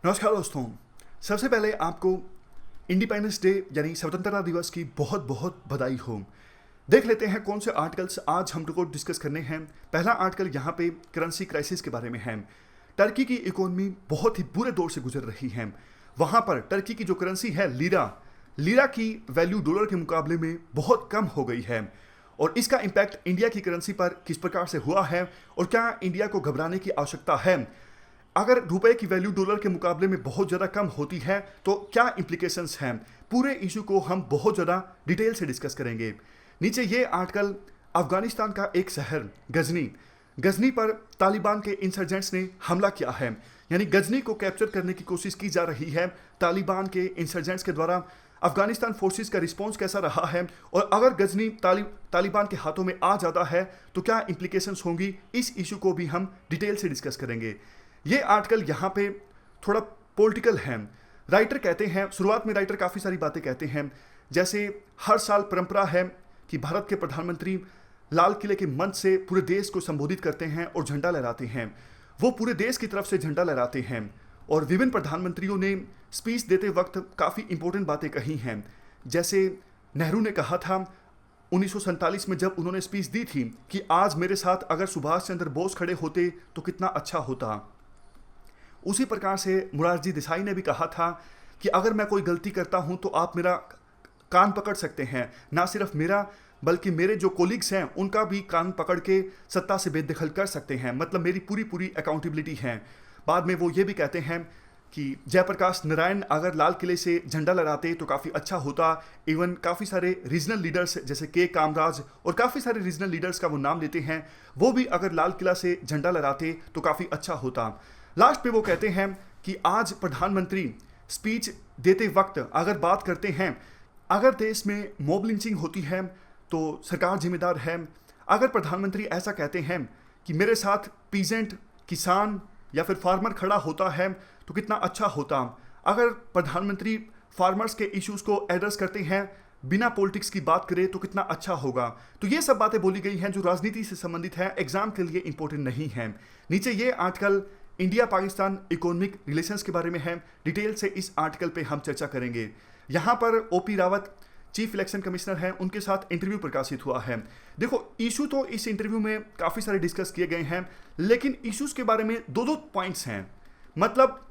नमस्कार दोस्तों। सबसे पहले आपको इंडिपेंडेंस डे यानी स्वतंत्रता दिवस की बहुत बहुत बधाई हो। देख लेते हैं कौन से आर्टिकल्स आज हम लोग डिस्कस करने हैं। पहला आर्टिकल यहाँ पे करेंसी क्राइसिस के बारे में है। टर्की की इकोनॉमी बहुत ही बुरे दौर से गुजर रही है। वहाँ पर टर्की की जो करेंसी है लीरा की वैल्यू डॉलर के मुकाबले में बहुत कम हो गई है और इसका इम्पैक्ट इंडिया की करेंसी पर किस प्रकार से हुआ है और क्या इंडिया को घबराने की आवश्यकता है। अगर रुपए की वैल्यू डॉलर के मुकाबले में बहुत ज़्यादा कम होती है तो क्या इंप्लीकेशंस हैं, पूरे इशू को हम बहुत ज़्यादा डिटेल से डिस्कस करेंगे। नीचे ये आर्टिकल अफगानिस्तान का एक शहर गजनी पर तालिबान के इंसर्जेंट्स ने हमला किया है, यानी गजनी को कैप्चर करने की कोशिश की जा रही है तालिबान के इंसर्जेंट्स के द्वारा। अफगानिस्तान फोर्सेस का रिस्पॉन्स कैसा रहा है और अगर गजनी तालिबान के हाथों में आ जाता है तो क्या इंप्लीकेशंस होंगी, इस इशू को भी हम डिटेल से डिस्कस करेंगे। ये आर्टिकल यहाँ पे थोड़ा पॉलिटिकल है। राइटर कहते हैं, शुरुआत में राइटर काफ़ी सारी बातें कहते हैं, जैसे हर साल परंपरा है कि भारत के प्रधानमंत्री लाल किले के मंच से पूरे देश को संबोधित करते हैं और झंडा लहराते हैं। वो पूरे देश की तरफ से झंडा लहराते हैं और विभिन्न प्रधानमंत्रियों ने स्पीच देते वक्त काफ़ी इंपॉर्टेंट बातें कही हैं। जैसे नेहरू ने कहा था 1947 में जब उन्होंने स्पीच दी थी कि आज मेरे साथ अगर सुभाष चंद्र बोस खड़े होते तो कितना अच्छा होता। उसी प्रकार से मोरारजी देसाई ने भी कहा था कि अगर मैं कोई गलती करता हूं तो आप मेरा कान पकड़ सकते हैं, ना सिर्फ मेरा बल्कि मेरे जो कोलीग्स हैं उनका भी कान पकड़ के सत्ता से बेदखल कर सकते हैं, मतलब मेरी पूरी अकाउंटेबिलिटी है। बाद में वो ये भी कहते हैं कि जयप्रकाश नारायण अगर लाल किले से झंडा लहराते तो काफ़ी अच्छा होता। इवन काफ़ी सारे रीजनल लीडर्स जैसे के कामराज और काफ़ी सारे रीजनल लीडर्स का वो नाम लेते हैं, वो भी अगर लाल किला से झंडा लहराते तो काफ़ी अच्छा होता। लास्ट पे वो कहते हैं कि आज प्रधानमंत्री स्पीच देते वक्त अगर बात करते हैं, अगर देश में मॉब लिंचिंग होती है तो सरकार जिम्मेदार है। अगर प्रधानमंत्री ऐसा कहते हैं कि मेरे साथ पीजेंट किसान या फिर फार्मर खड़ा होता है तो कितना अच्छा होता। अगर प्रधानमंत्री फार्मर्स के इश्यूज़ को एड्रेस करते हैं बिना पॉलिटिक्स की बात करें तो कितना अच्छा होगा। तो ये सब बातें बोली गई हैं जो राजनीति से संबंधित है, एग्जाम के लिए इंपॉर्टेंट नहीं है। नीचे ये article India Pakistan economic relations के बारे में है। डिटेल से इस आर्टिकल पे हम चर्चा करेंगे। यहाँ पर OP Rawat chief election commissioner हैं, उनके साथ इंटरव्यू प्रकाशित हुआ है। देखो इशू तो इस इंटरव्यू में काफ़ी सारे डिस्कस किए गए हैं, लेकिन इश्यूज़ के बारे में दो पॉइंट्स हैं। मतलब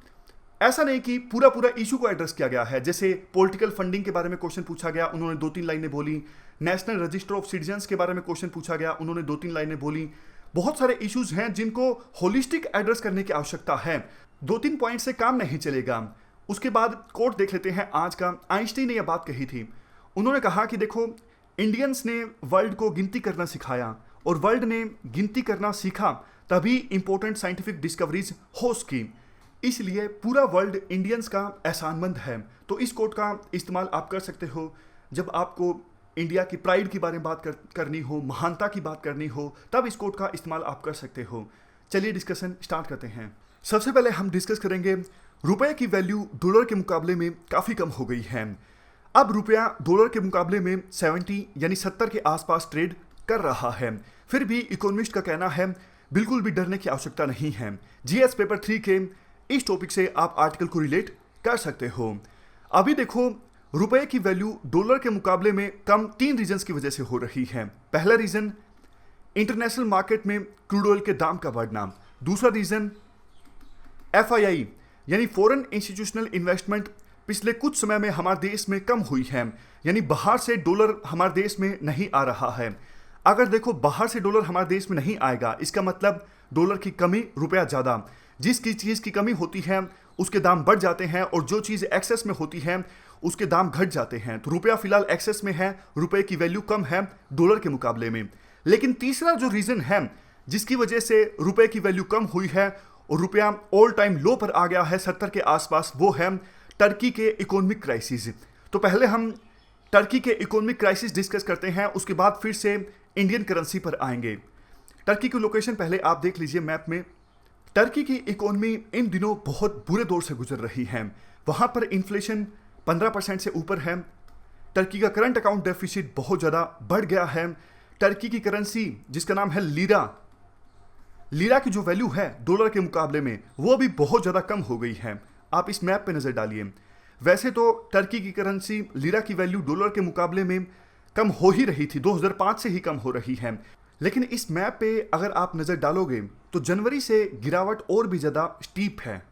ऐसा नहीं कि पूरा इशू को एड्रेस किया गया है। जैसे पॉलिटिकल फंडिंग के बारे में क्वेश्चन पूछा गया, उन्होंने 2-3 लाइनें बोली। नेशनल रजिस्टर ऑफ सिटीजन्स के बारे में क्वेश्चन पूछा गया, उन्होंने 2-3 लाइनें बोली। बहुत सारे इश्यूज हैं जिनको होलिस्टिक एड्रेस करने की आवश्यकता है। 2-3 पॉइंट से काम नहीं चलेगा। उसके बाद कोट देख लेते हैं आज का। आइंस्टीन ने यह बात कही थी। उन्होंने कहा कि देखो इंडियंस ने वर्ल्ड को गिनती करना सिखाया और वर्ल्ड ने गिनती करना सीखा तभी इंपॉर्टेंट साइंटिफिक डिस्कवरीज हो सकी। इसलिए पूरा वर्ल्ड इंडियंस का एहसानमंद है। तो इस कोट का इस्तेमाल आप कर सकते हो जब आपको इंडिया की प्राइड के बारे में बात करनी हो, महानता की बात करनी हो, तब इस कोट का इस्तेमाल आप कर सकते हो। चलिए डिस्कशन स्टार्ट करते हैं। सबसे पहले हम डिस्कस करेंगे रुपए की वैल्यू डॉलर के मुकाबले में काफ़ी कम हो गई है। अब रुपया डॉलर के मुकाबले में 70 यानी 70 के आसपास ट्रेड कर रहा है। फिर भी इकोनॉमिस्ट का कहना है बिल्कुल भी डरने की आवश्यकता नहीं है। जीएस पेपर 3 के इस टॉपिक से आप आर्टिकल को रिलेट कर सकते हो। अभी देखो रुपए की वैल्यू डॉलर के मुकाबले में कम 3 रीजन्स की वजह से हो रही है। पहला रीजन इंटरनेशनल मार्केट में क्रूड ऑयल के दाम का बढ़ना। दूसरा रीजन एफआईआई यानी फॉरेन इंस्टीट्यूशनल इन्वेस्टमेंट पिछले कुछ समय में हमारे देश में कम हुई है, यानी बाहर से डॉलर हमारे देश में नहीं आ रहा है। अगर देखो बाहर से डॉलर हमारे देश में नहीं आएगा, इसका मतलब डॉलर की कमी, रुपया ज़्यादा। जिसकी चीज़ की कमी होती है उसके दाम बढ़ जाते हैं और जो चीज़ एक्सेस में होती है उसके दाम घट जाते हैं। तो रुपया फिलहाल एक्सेस में है, रुपए की वैल्यू कम है डॉलर के मुकाबले में। लेकिन तीसरा जो रीज़न है जिसकी वजह से रुपए की वैल्यू कम हुई है और रुपया ऑल टाइम लो पर आ गया है 70 के आसपास, वो है टर्की के इकोनॉमिक क्राइसिस। तो पहले हम टर्की के इकोनॉमिक क्राइसिस डिस्कस करते हैं, उसके बाद फिर से इंडियन करेंसी पर आएंगे। टर्की की लोकेशन पहले आप देख लीजिए मैप में। टर्की की इकोनॉमी इन दिनों बहुत बुरे दौर से गुजर रही है। वहाँ पर इन्फ्लेशन 15% से ऊपर है। टर्की का करंट अकाउंट डेफिसिट बहुत ज़्यादा बढ़ गया है। टर्की की करेंसी जिसका नाम है लीरा की जो वैल्यू है डॉलर के मुकाबले में वो भी बहुत ज़्यादा कम हो गई है। आप इस मैप पे नज़र डालिए। वैसे तो टर्की की करेंसी लीरा की वैल्यू डॉलर के मुकाबले में कम हो ही रही थी, 2005 से ही कम हो रही है, लेकिन इस मैप पे अगर आप नज़र डालोगे तो जनवरी से गिरावट और भी ज़्यादा स्टीप है।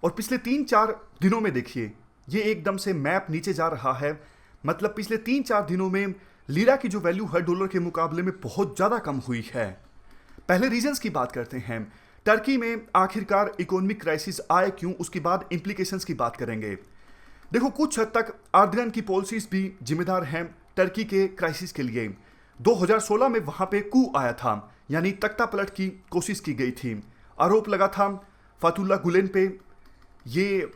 और पिछले 3-4 दिनों में देखिए, ये एकदम से मैप नीचे जा रहा है। मतलब पिछले 3-4 दिनों में लीरा की जो वैल्यू है डॉलर के मुकाबले में बहुत ज़्यादा कम हुई है। पहले रीजंस की बात करते हैं। टर्की में आखिरकार इकोनॉमिक क्राइसिस आए क्यों, उसके बाद इंप्लीकेशंस की बात करेंगे। देखो, कुछ हद तक अर्दगन की पॉलिसीज भी जिम्मेदार हैं टर्की के क्राइसिस के लिए। 2016 में वहां पे कू आया था, यानी तख्ता पलट की कोशिश की गई थी। आरोप लगा था फतुल्लाह गुलेन पे। ये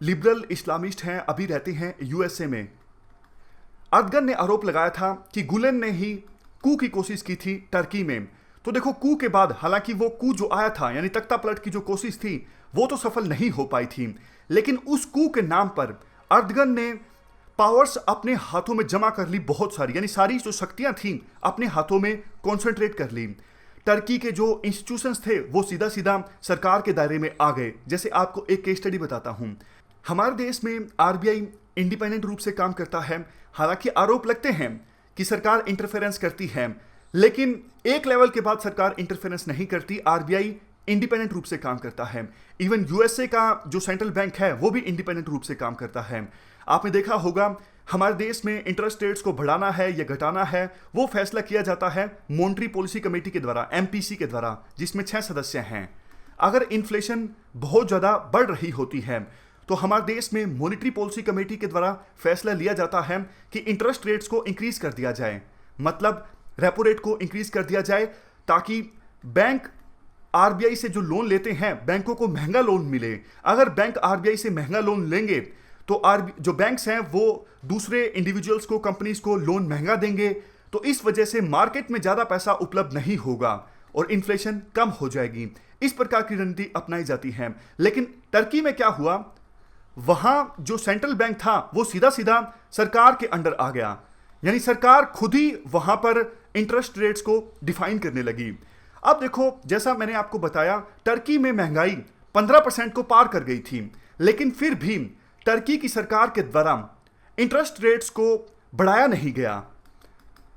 लिबरल इस्लामिस्ट हैं, अभी रहते हैं यूएसए में। अर्दगन ने आरोप लगाया था कि गुलेन ने ही कू की कोशिश की थी टर्की में। तो देखो, कू के बाद हालांकि वो कू जो आया था, यानी तख्ता पलट की जो कोशिश थी, वो तो सफल नहीं हो पाई थी, लेकिन उस कू के नाम पर अर्दगन ने पावर्स अपने हाथों में जमा कर ली बहुत सारी, यानी सारी जो शक्तियां थी अपने हाथों में कॉन्सेंट्रेट कर ली। टर्की के जो इंस्टीट्यूशंस थे वो सीधा सीधा सरकार के दायरे में आ गए। जैसे आपको एक केस स्टडी बताता हूं। हमारे देश में आरबीआई इंडिपेंडेंट रूप से काम करता है। हालांकि आरोप लगते हैं कि सरकार इंटरफेरेंस करती है, लेकिन एक लेवल के बाद सरकार इंटरफेरेंस नहीं करती। आरबीआई इंडिपेंडेंट रूप से काम करता है। इवन यूएसए का जो सेंट्रल बैंक है वो भी इंडिपेंडेंट रूप से काम करता है। आपने देखा होगा, हमारे देश में इंटरेस्ट रेट्स को बढ़ाना है या घटाना है, वो फैसला किया जाता है मॉनेटरी पॉलिसी कमेटी के द्वारा, एमपीसी के द्वारा, जिसमें 6 सदस्य हैं। अगर इन्फ्लेशन बहुत ज़्यादा बढ़ रही होती है तो हमारे देश में मॉनेटरी पॉलिसी कमेटी के द्वारा फैसला लिया जाता है कि इंटरेस्ट रेट्स को इंक्रीज कर दिया जाए, मतलब रेपो रेट को इंक्रीज कर दिया जाए, ताकि बैंक आरबीआई से जो लोन लेते हैं बैंकों को महंगा लोन मिले। अगर बैंक आरबीआई से महंगा लोन लेंगे तो जो बैंक्स हैं वो दूसरे इंडिविजुअल्स को, कंपनीज को लोन महंगा देंगे, तो इस वजह से मार्केट में ज़्यादा पैसा उपलब्ध नहीं होगा और इन्फ्लेशन कम हो जाएगी। इस प्रकार की रणनीति अपनाई जाती है। लेकिन टर्की में क्या हुआ, वहां जो सेंट्रल बैंक था वो सीधा सीधा सरकार के अंडर आ गया, यानी सरकार खुद ही वहां पर इंटरेस्ट रेट्स को डिफाइन करने लगी। अब देखो, जैसा मैंने आपको बताया, टर्की में महंगाई 15% को पार कर गई थी, लेकिन फिर भी टर्की की सरकार के द्वारा इंटरेस्ट रेट्स को बढ़ाया नहीं गया।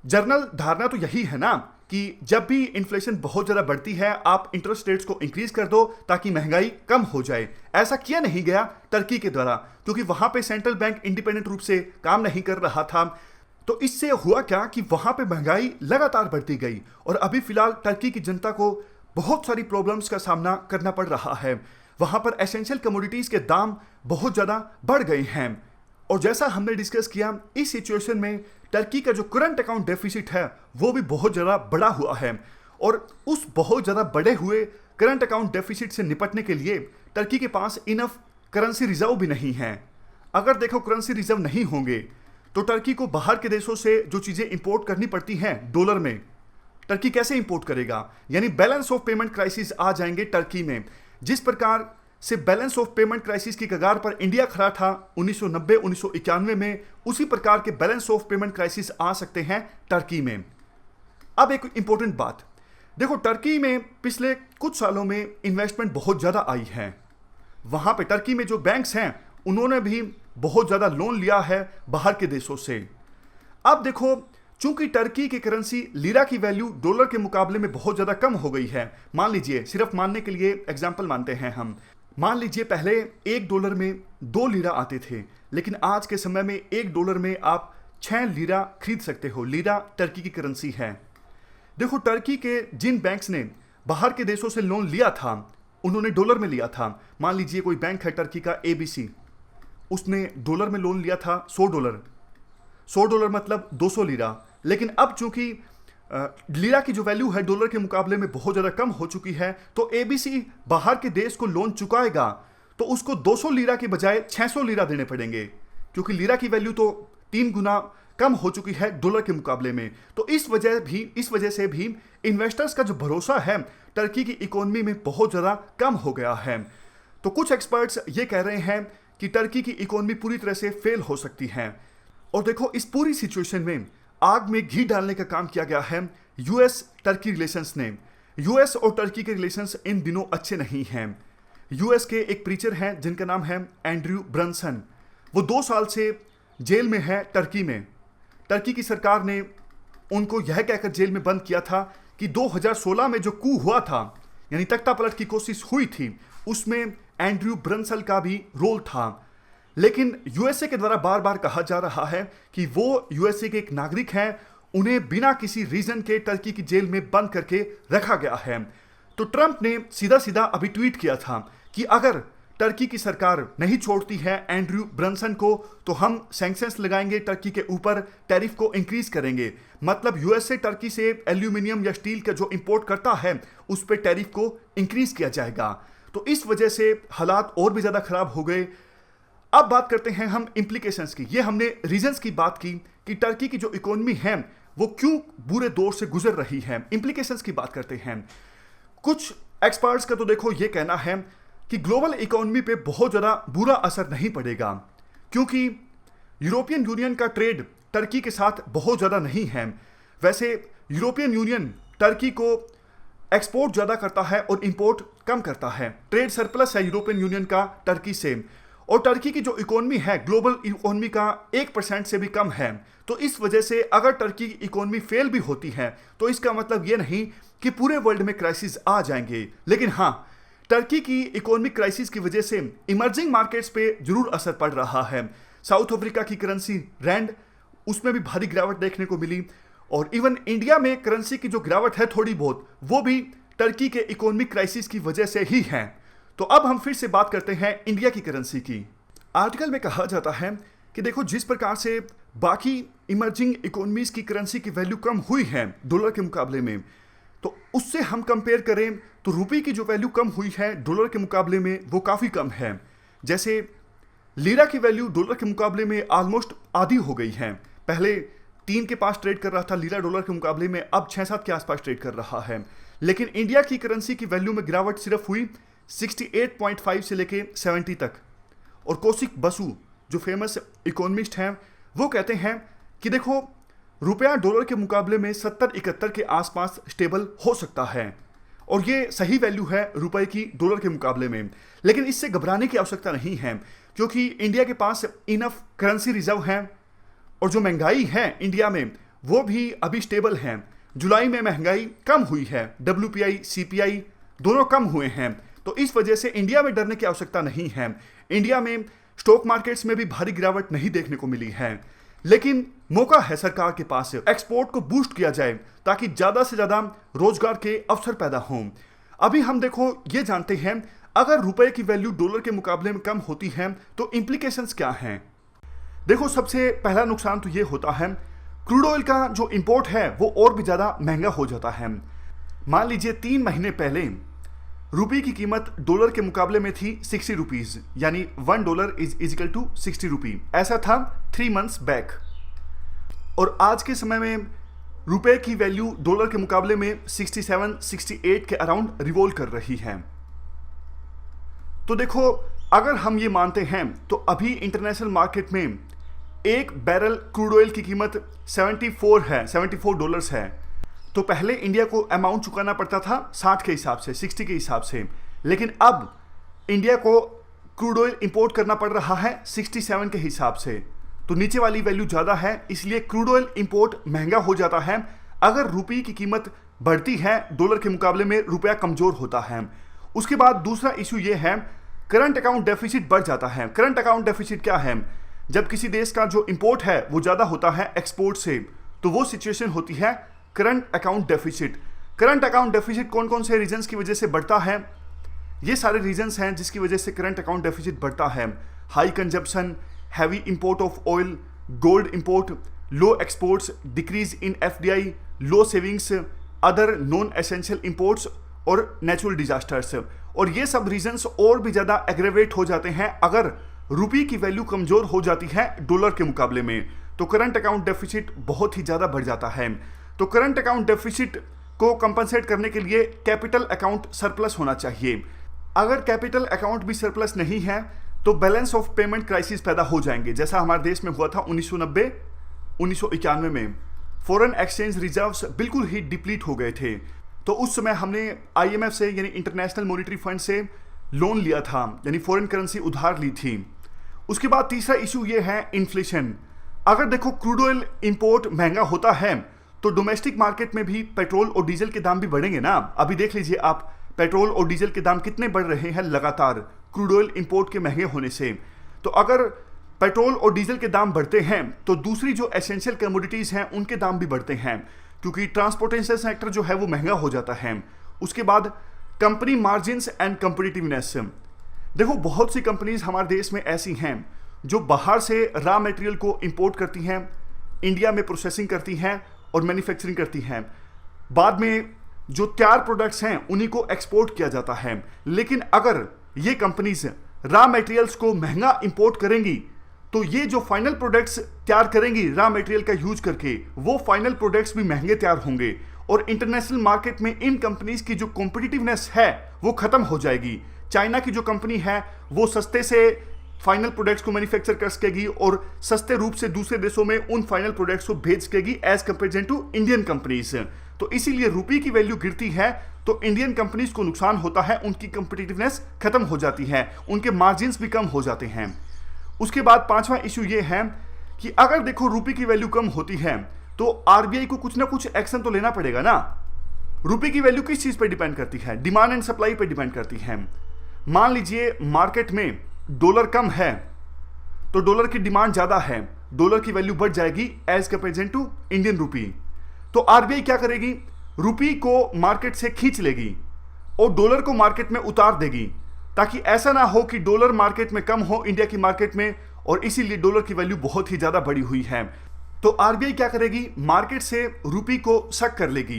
जनरल धारणा तो यही है ना कि जब भी इन्फ्लेशन बहुत ज़्यादा बढ़ती है, आप इंटरेस्ट रेट्स को इंक्रीज कर दो ताकि महंगाई कम हो जाए। ऐसा किया नहीं गया टर्की के द्वारा, क्योंकि वहां पे सेंट्रल बैंक इंडिपेंडेंट रूप से काम नहीं कर रहा था। तो इससे हुआ क्या कि वहां पे महंगाई लगातार बढ़ती गई और अभी फिलहाल टर्की की जनता को बहुत सारी प्रॉब्लम्स का सामना करना पड़ रहा है। वहां पर एसेंशियल कमोडिटीज के दाम बहुत ज़्यादा बढ़ गए हैं। और जैसा हमने डिस्कस किया, इस सिचुएशन में टर्की का जो करंट अकाउंट डेफिसिट है वो भी बहुत ज़्यादा बढ़ा हुआ है। और उस बहुत ज़्यादा बढ़े हुए करंट अकाउंट डेफिसिट से निपटने के लिए टर्की के पास इनफ करेंसी रिजर्व भी नहीं है। अगर देखो, करेंसी रिजर्व नहीं होंगे तो टर्की को बाहर के देशों से जो चीज़ें इंपोर्ट करनी पड़ती हैं डॉलर में, टर्की कैसे इंपोर्ट करेगा? यानी बैलेंस ऑफ पेमेंट क्राइसिस आ जाएंगे टर्की में। जिस प्रकार से बैलेंस ऑफ पेमेंट क्राइसिस की कगार पर इंडिया खड़ा था 1990-1991 में, उसी प्रकार के बैलेंस ऑफ पेमेंट क्राइसिस आ सकते हैं टर्की में। अब एक इंपॉर्टेंट बात देखो, टर्की में पिछले कुछ सालों में इन्वेस्टमेंट बहुत ज़्यादा आई है। वहाँ पे टर्की में जो बैंक्स हैं उन्होंने भी बहुत ज़्यादा लोन लिया है बाहर के देशों से। अब देखो, चूंकि टर्की की करेंसी लीरा की वैल्यू डॉलर के मुकाबले में बहुत ज़्यादा कम हो गई है। मान लीजिए, सिर्फ मानने के लिए एग्जाम्पल मानते हैं हम, मान लीजिए पहले $1 में 2 लीरा आते थे, लेकिन आज के समय में $1 में आप 6 लीरा खरीद सकते हो। लीरा टर्की की करेंसी है। देखो, टर्की के जिन बैंक्स ने बाहर के देशों से लोन लिया था उन्होंने डॉलर में लिया था। मान लीजिए कोई बैंक है टर्की का एबीसी, उसने डॉलर में लोन लिया था $100। $100 मतलब 200 लीरा। लेकिन अब चूंकि लीरा की जो वैल्यू है डॉलर के मुकाबले में बहुत ज़्यादा कम हो चुकी है, तो एबीसी बाहर के देश को लोन चुकाएगा तो उसको 200 लीरा के बजाय 600 लीरा देने पड़ेंगे, क्योंकि लीरा की वैल्यू तो 3 गुना कम हो चुकी है डॉलर के मुकाबले में। तो इस वजह से भी इन्वेस्टर्स का जो भरोसा है टर्की की इकोनॉमी में बहुत ज़्यादा कम हो गया है। तो कुछ एक्सपर्ट्स ये कह रहे हैं कि टर्की की इकोनॉमी पूरी तरह से फेल हो सकती है। और देखो, इस पूरी सिचुएशन में आग में घी डालने का काम किया गया है यूएस टर्की रिलेशंस ने। यूएस और टर्की के रिलेशंस इन दिनों अच्छे नहीं हैं। यूएस के एक प्रीचर हैं जिनका नाम है एंड्रयू ब्रंसन। वो 2 साल से जेल में है टर्की में। टर्की की सरकार ने उनको यह कहकर जेल में बंद किया था कि 2016 में जो कू हुआ था, यानी तख्ता पलट की कोशिश हुई थी, उसमें एंड्रयू ब्रंसन का भी रोल था। लेकिन यूएसए के द्वारा बार बार कहा जा रहा है कि वो यूएसए के एक नागरिक हैं, उन्हें बिना किसी रीजन के टर्की की जेल में बंद करके रखा गया है। तो ट्रंप ने सीधा सीधा अभी ट्वीट किया था कि अगर टर्की की सरकार नहीं छोड़ती है एंड्रयू ब्रंसन को तो हम सैंक्शंस लगाएंगे, टर्की के ऊपर टैरिफ को इंक्रीज करेंगे। मतलब यूएसए टर्की से एल्यूमिनियम या स्टील का जो इंपोर्ट करता है उस पर टैरिफ को इंक्रीज किया जाएगा। तो इस वजह से हालात और भी ज़्यादा खराब हो गए। अब बात करते हैं हम इम्प्लीकेशंस की। ये हमने रीजंस की बात की कि टर्की की जो इकोनॉमी है वो क्यों बुरे दौर से गुजर रही है। इम्प्लीकेशंस की बात करते हैं। कुछ एक्सपर्ट्स का तो देखो ये कहना है कि ग्लोबल इकोनॉमी पे बहुत ज़्यादा बुरा असर नहीं पड़ेगा, क्योंकि यूरोपियन यूनियन का ट्रेड टर्की के साथ बहुत ज़्यादा नहीं है। वैसे यूरोपियन यूनियन टर्की को एक्सपोर्ट ज़्यादा करता है और इंपोर्ट कम करता है। ट्रेड सरप्लस है यूरोपियन यूनियन का टर्की से, और टर्की की जो इकोनॉमी है ग्लोबल इकोनॉमी का 1% से भी कम है। तो इस वजह से अगर टर्की की इकोनॉमी फेल भी होती है तो इसका मतलब ये नहीं कि पूरे वर्ल्ड में क्राइसिस आ जाएंगे। लेकिन हाँ, टर्की की इकोनॉमिक क्राइसिस की वजह से इमर्जिंग मार्केट्स पे जरूर असर पड़ रहा है। साउथ अफ्रीका की करेंसी रैंड, उसमें भी भारी गिरावट देखने को मिली, और इवन इंडिया में करेंसी की जो गिरावट है थोड़ी बहुत, वो भी टर्की के इकोनॉमिक क्राइसिस की वजह से ही है। तो अब हम फिर से बात करते हैं इंडिया की करेंसी की। आर्टिकल में कहा जाता है कि देखो, जिस प्रकार से बाकी इमर्जिंग इकोनॉमीज की करेंसी की वैल्यू कम हुई है डॉलर के मुकाबले में, तो उससे हम कंपेयर करें तो रुपये की जो वैल्यू कम हुई है डॉलर के मुकाबले में वो काफ़ी कम है। जैसे लीरा की वैल्यू डॉलर के मुकाबले में ऑलमोस्ट आधी हो गई है। पहले 3 के पास ट्रेड कर रहा था लीरा डॉलर के मुकाबले में, अब 6-7 के आसपास ट्रेड कर रहा है। लेकिन इंडिया की करेंसी की वैल्यू में गिरावट सिर्फ हुई 68.5 से लेके 70 तक। और कौशिक बसु जो फेमस इकोनॉमिस्ट हैं वो कहते हैं कि देखो, रुपया डॉलर के मुकाबले में 70-71 के आसपास स्टेबल हो सकता है, और ये सही वैल्यू है रुपए की डॉलर के मुकाबले में। लेकिन इससे घबराने की आवश्यकता नहीं है, क्योंकि इंडिया के पास इनफ करेंसी रिजर्व है, और जो महंगाई है इंडिया में वो भी अभी स्टेबल है। जुलाई में महंगाई कम हुई है, WPI CPI दोनों कम हुए हैं। तो इस वजह से इंडिया में डरने की आवश्यकता नहीं है। इंडिया में स्टॉक मार्केट्स में भी भारी गिरावट नहीं देखने को मिली है। लेकिन मौका है सरकार के पास, एक्सपोर्ट को बूस्ट किया जाए ताकि ज़्यादा से ज़्यादा रोजगार के अवसर पैदा हों। अभी हम देखो ये जानते हैं, अगर रुपए की वैल्यू डॉलर के मुकाबले में कम होती है तो इम्प्लीकेशंस क्या हैं। देखो, सबसे पहला नुकसान तो ये होता है, क्रूड ऑयल का जो इंपोर्ट है वो और भी ज़्यादा महंगा हो जाता है। मान लीजिए 3 महीने पहले रुपये की कीमत डॉलर के मुकाबले में थी 60 रुपीज़, यानी $1 इज इक्वल टू 60 रुपी। ऐसा था 3 मंथ्स बैक। और आज के समय में रुपये की वैल्यू डॉलर के मुकाबले में 67-68 के अराउंड रिवॉल्व कर रही है। तो देखो, अगर हम ये मानते हैं तो अभी इंटरनेशनल मार्केट में एक बैरल क्रूड ऑयल की कीमत 74 डॉलर्स है। तो पहले इंडिया को अमाउंट चुकाना पड़ता था 60 के हिसाब से, 60 के हिसाब से, लेकिन अब इंडिया को क्रूड ऑयल इंपोर्ट करना पड़ रहा है 67 के हिसाब से। तो नीचे वाली वैल्यू ज़्यादा है, इसलिए क्रूड ऑयल इंपोर्ट महंगा हो जाता है। अगर रुपये की कीमत बढ़ती है डॉलर के मुकाबले में, रुपया कमज़ोर होता है। उसके बाद दूसरा इशू ये है, करंट अकाउंट डेफिसिट बढ़ जाता है। करंट अकाउंट डेफिसिट क्या है? जब किसी देश का जो इंपोर्ट है वो ज़्यादा होता है एक्सपोर्ट से, तो वो सिचुएशन होती है current account deficit. Current account deficit कौन कौन से रीजंस की वजह से बढ़ता है? ये सारे रीजंस हैं जिसकी वजह से करंट अकाउंट डेफिसिट बढ़ता है। High consumption, heavy import of oil, gold import, low exports, decrease in FDI, low savings, other non essential imports और नेचुरल डिजास्टर्स। और ये सब रीजंस और भी ज़्यादा एग्रेवेट हो जाते हैं अगर रुपये की वैल्यू कमज़ोर हो जाती है डॉलर के मुकाबले में, तो करंट अकाउंट डेफिसिट बहुत ही ज़्यादा बढ़ जाता है। तो करंट अकाउंट डेफिसिट को कंपनसेट करने के लिए कैपिटल अकाउंट सरप्लस होना चाहिए। अगर कैपिटल अकाउंट भी सरप्लस नहीं है तो बैलेंस ऑफ पेमेंट क्राइसिस पैदा हो जाएंगे, जैसा हमारे देश में हुआ था 1990-1991 में। फॉरेन एक्सचेंज रिजर्व्स बिल्कुल ही डिप्लीट हो गए थे। तो उस समय हमने IMF से, यानी इंटरनेशनल मॉनिटरी फंड से लोन लिया था, यानी फॉरेन करेंसी उधार ली थी। उसके बाद तीसरा इशू ये है इन्फ्लेशन। अगर देखो क्रूड ऑयल इंपोर्ट महंगा होता है तो डोमेस्टिक मार्केट में भी पेट्रोल और डीजल के दाम भी बढ़ेंगे ना। अभी देख लीजिए आप, पेट्रोल और डीजल के दाम कितने बढ़ रहे हैं लगातार क्रूड ऑयल इंपोर्ट के महंगे होने से। तो अगर पेट्रोल और डीजल के दाम बढ़ते हैं तो दूसरी जो एसेंशियल कमोडिटीज हैं उनके दाम भी बढ़ते हैं, क्योंकि ट्रांसपोर्टेशन सेक्टर जो है वो महंगा हो जाता है। उसके बाद कंपनी मार्जिन्स एंड कंपिटिटिवनेस। देखो बहुत सी कंपनीज हमारे देश में ऐसी हैं जो बाहर से रॉ मटेरियल को इंपोर्ट करती हैं, इंडिया में प्रोसेसिंग करती हैं और मैन्युफैक्चरिंग करती हैं। बाद में जो तैयार प्रोडक्ट्स हैं उन्हीं को एक्सपोर्ट किया जाता है। लेकिन अगर ये कंपनीज रॉ मटेरियल्स को महंगा इंपोर्ट करेंगी तो ये जो फाइनल प्रोडक्ट्स तैयार करेंगी रॉ मटेरियल का यूज करके, वो फाइनल प्रोडक्ट्स भी महंगे तैयार होंगे और इंटरनेशनल मार्केट में इन कंपनीज की जो कॉम्पिटिटिवनेस है वो खत्म हो जाएगी। चाइना की जो कंपनी है वो सस्ते से फाइनल प्रोडक्ट्स को मैन्युफैक्चर कर सकेगी और सस्ते रूप से दूसरे देशों में उन फाइनल प्रोडक्ट्स को भेज सकेगी as compare to Indian companies. तो इसीलिए रुपये की वैल्यू गिरती है तो इंडियन कंपनीज को नुकसान होता है, उनकी कंपिटिटिवनेस खत्म हो जाती है, उनके मार्जिन्स भी कम हो जाते हैं। उसके बाद पांचवा इशू ये है कि अगर देखो रुपये की वैल्यू कम होती है तो आरबीआई को कुछ ना कुछ एक्शन तो लेना पड़ेगा ना। रुपये की वैल्यू किस चीज पर डिपेंड करती है? डिमांड एंड सप्लाई पर डिपेंड करती है। मान लीजिए मार्केट में डॉलर कम है तो डॉलर की डिमांड ज्यादा है, डॉलर की वैल्यू बढ़ जाएगी as compare to Indian rupee. तो आरबीआई क्या करेगी? रुपये को मार्केट से खींच लेगी और डॉलर को मार्केट में उतार देगी, ताकि ऐसा ना हो कि डॉलर मार्केट में कम हो इंडिया की मार्केट में, और इसीलिए डॉलर की वैल्यू बहुत ही ज्यादा बढ़ी हुई है। तो आरबीआई क्या करेगी? मार्केट से रुपये को सक कर लेगी,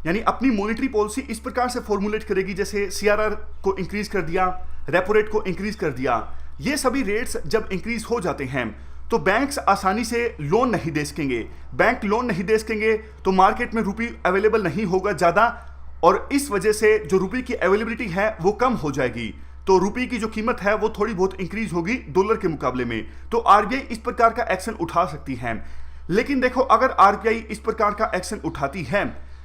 यानी अपनी मॉनेटरी पॉलिसी इस प्रकार से फॉर्मुलेट करेगी जैसे सीआरआर को इंक्रीज कर दिया, रेपो रेट को इंक्रीज कर दिया। ये सभी रेट्स जब इंक्रीज हो जाते हैं तो बैंक्स आसानी से लोन नहीं दे सकेंगे। बैंक लोन नहीं दे सकेंगे तो मार्केट में रुपये अवेलेबल नहीं होगा ज़्यादा, और इस वजह से जो रुपये की अवेलेबिलिटी है वो कम हो जाएगी। तो रुपये की जो कीमत है वो थोड़ी बहुत इंक्रीज होगी डॉलर के मुकाबले में। तो आरबीआई इस प्रकार का एक्शन उठा सकती है। लेकिन देखो अगर आरबीआई इस प्रकार का एक्शन उठाती है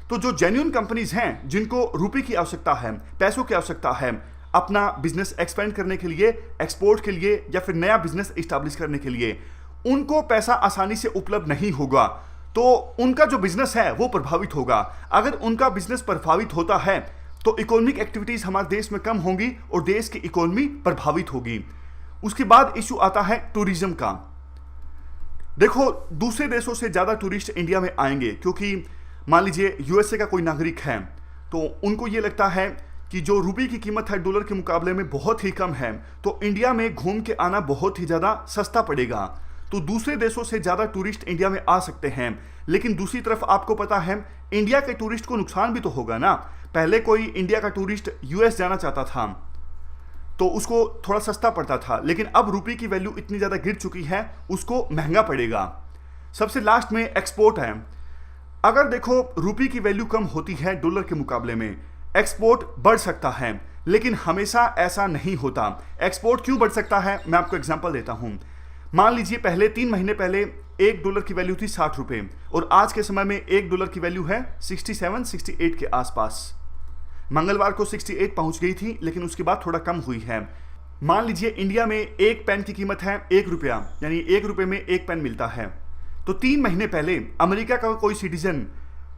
तो जो जेन्युइन कंपनीज हैं जिनको रुपये की आवश्यकता है, पैसों की आवश्यकता है अपना बिजनेस एक्सपेंड करने के लिए, एक्सपोर्ट के लिए या फिर नया बिजनेस इस्टेब्लिश करने के लिए, उनको पैसा आसानी से उपलब्ध नहीं होगा तो उनका जो बिजनेस है वो प्रभावित होगा। अगर उनका बिजनेस प्रभावित होता है तो इकोनॉमिक एक्टिविटीज हमारे देश में कम होंगी और देश की इकोनॉमी प्रभावित होगी। उसके बाद इशू आता है टूरिज्म का। देखो दूसरे देशों से ज्यादा टूरिस्ट इंडिया में आएंगे, क्योंकि मान लीजिए यूएसए का कोई नागरिक है तो उनको ये लगता है कि जो रुपये की कीमत है डॉलर के मुकाबले में बहुत ही कम है, तो इंडिया में घूम के आना बहुत ही ज़्यादा सस्ता पड़ेगा। तो दूसरे देशों से ज़्यादा टूरिस्ट इंडिया में आ सकते हैं। लेकिन दूसरी तरफ आपको पता है इंडिया के टूरिस्ट को नुकसान भी तो होगा ना। पहले कोई इंडिया का टूरिस्ट यूएस जाना चाहता था तो उसको थोड़ा सस्ता पड़ता था, लेकिन अब रुपये की वैल्यू इतनी ज़्यादा गिर चुकी है उसको महंगा पड़ेगा। सबसे लास्ट में एक्सपोर्ट है। अगर देखो रुपये की वैल्यू कम होती है डॉलर के मुकाबले में, एक्सपोर्ट बढ़ सकता है, लेकिन हमेशा ऐसा नहीं होता। एक्सपोर्ट क्यों बढ़ सकता है मैं आपको एग्जांपल देता हूं। मान लीजिए पहले 3 महीने पहले $1 की वैल्यू थी 60 रुपये और आज के समय में $1 की वैल्यू है 67-68 के आसपास। मंगलवार को 68 पहुंच गई थी, लेकिन उसके बाद थोड़ा कम हुई है। मान लीजिए इंडिया में एक पेन की कीमत है ₹1, यानी ₹1 में एक पेन मिलता है। तो 3 महीने पहले अमेरिका का कोई सिटीजन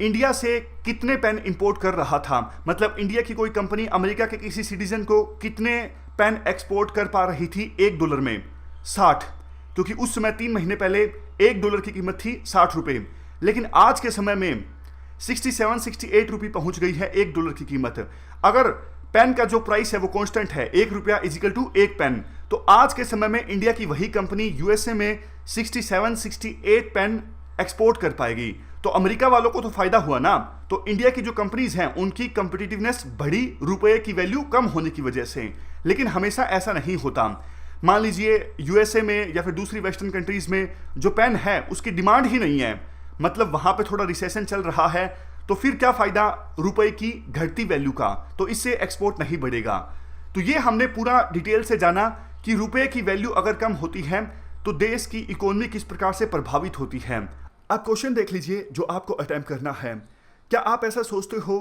इंडिया से कितने पेन इंपोर्ट कर रहा था, मतलब इंडिया की कोई कंपनी अमेरिका के किसी सिटीजन को कितने पेन एक्सपोर्ट कर पा रही थी $1 में? 60, क्योंकि उस समय 3 महीने पहले $1 की कीमत थी 60 रुपये। लेकिन आज के समय में 67-68 रुपये पहुंच गई है $1 की कीमत। अगर पेन का जो प्राइस है वो कांस्टेंट है, ₹1 इजिकल टू एक पेन, तो आज के समय में इंडिया की वही कंपनी यूएसए में 67-68 पेन एक्सपोर्ट कर पाएगी। तो अमेरिका वालों को तो फायदा हुआ ना। तो इंडिया की जो कंपनीज हैं उनकी कंपिटिटिवनेस बढ़ी रुपये की वैल्यू कम होने की वजह से। लेकिन हमेशा ऐसा नहीं होता। मान लीजिए यूएसए में या फिर दूसरी वेस्टर्न कंट्रीज में जो पेन है उसकी डिमांड ही नहीं है, मतलब वहां पे थोड़ा रिसेशन चल रहा है, तो फिर क्या फायदा रुपए की घटती वैल्यू का? तो इससे एक्सपोर्ट नहीं बढ़ेगा। तो ये हमने पूरा डिटेल से जाना कि रुपए की वैल्यू अगर कम होती है तो देश की इकोनॉमी किस प्रकार से प्रभावित होती है। आप क्वेश्चन देख लीजिए जो आपको अटेम्प्ट करना है। क्या आप ऐसा सोचते हो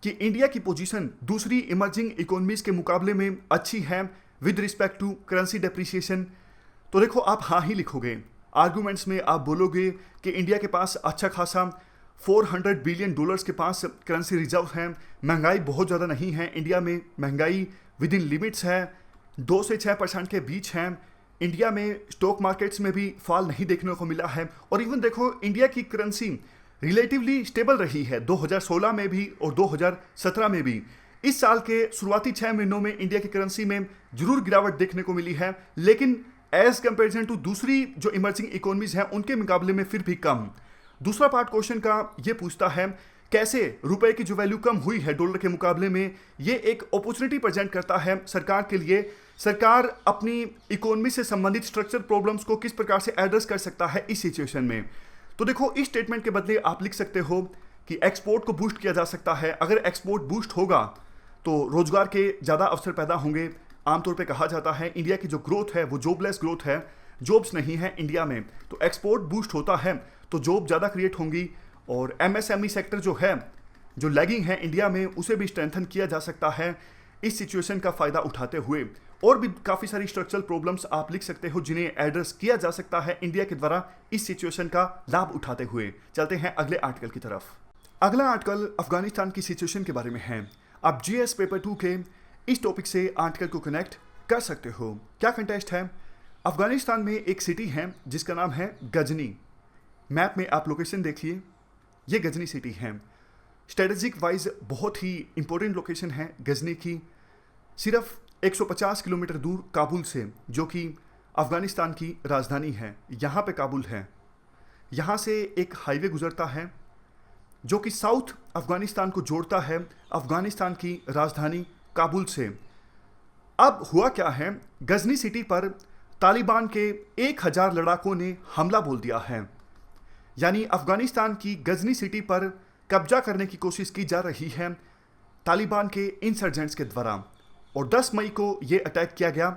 कि इंडिया की पोजीशन दूसरी इमर्जिंग इकोनॉमीज के मुकाबले में अच्छी है with respect to currency depreciation, तो देखो आप हाँ ही लिखोगे। आर्गूमेंट्स में आप बोलोगे कि इंडिया के पास अच्छा खासा $400 बिलियन के पास करेंसी रिजर्व है, महंगाई बहुत ज़्यादा नहीं है, इंडिया में महंगाई विद इन लिमिट्स है, 2 से 6% के बीच है, इंडिया में स्टॉक मार्केट्स में भी फॉल नहीं देखने को मिला है, और इवन देखो इंडिया की करेंसी रिलेटिवली स्टेबल रही है 2016 में भी और 2017 में भी। इस साल के शुरुआती 6 महीनों में इंडिया की करेंसी में जरूर गिरावट देखने को मिली है, लेकिन एज कंपेरिजन टू दूसरी जो इमर्जिंग इकोनॉमीज हैं उनके मुकाबले में फिर भी कम। दूसरा पार्ट क्वेश्चन का ये पूछता है कैसे रुपए की जो वैल्यू कम हुई है डॉलर के मुकाबले में, ये एक अपॉर्चुनिटी प्रेजेंट करता है सरकार के लिए। सरकार अपनी इकोनॉमी से संबंधित स्ट्रक्चर प्रॉब्लम्स को किस प्रकार से एड्रेस कर सकता है इस सिचुएशन में। तो देखो इस स्टेटमेंट के बदले आप लिख सकते हो कि एक्सपोर्ट को बूस्ट किया जा सकता है। अगर एक्सपोर्ट बूस्ट होगा तो रोजगार के ज़्यादा अवसर पैदा होंगे। आमतौर पे कहा जाता है इंडिया की जो ग्रोथ है वो जॉबलेस ग्रोथ है, जॉब्स नहीं है इंडिया में, तो एक्सपोर्ट बूस्ट होता है तो जॉब ज़्यादा क्रिएट होंगी, और एमएसएमई सेक्टर जो है जो लैगिंग है इंडिया में उसे भी स्ट्रेंथन किया जा सकता है इस सिचुएशन का फ़ायदा उठाते हुए। और भी काफ़ी सारी स्ट्रक्चरल प्रॉब्लम्स आप लिख सकते हो जिन्हें एड्रेस किया जा सकता है इंडिया के द्वारा इस सिचुएशन का लाभ उठाते हुए। चलते हैं अगले आर्टिकल की तरफ। अगला आर्टिकल अफगानिस्तान की सिचुएशन के बारे में है। आप जीएस पेपर 2 के इस टॉपिक से आर्टिकल को कनेक्ट कर सकते हो। क्या कंटेस्ट है? अफगानिस्तान में एक सिटी है जिसका नाम है गजनी। मैप में आप लोकेशन देखिए, ये गजनी सिटी है। स्ट्रेटेजिक वाइज बहुत ही इंपॉर्टेंट लोकेशन है गजनी की, सिर्फ 150 किलोमीटर दूर काबुल से, जो कि अफगानिस्तान की राजधानी है। यहाँ पे काबुल है, यहाँ से एक हाईवे गुजरता है जो कि साउथ अफगानिस्तान को जोड़ता है अफगानिस्तान की राजधानी काबुल से। अब हुआ क्या है, गजनी सिटी पर तालिबान के 1000 लड़ाकों ने हमला बोल दिया है, यानी अफगानिस्तान की गजनी सिटी पर कब्जा करने की कोशिश की जा रही है तालिबान के इंसर्जेंट्स के द्वारा, और 10 मई को ये अटैक किया गया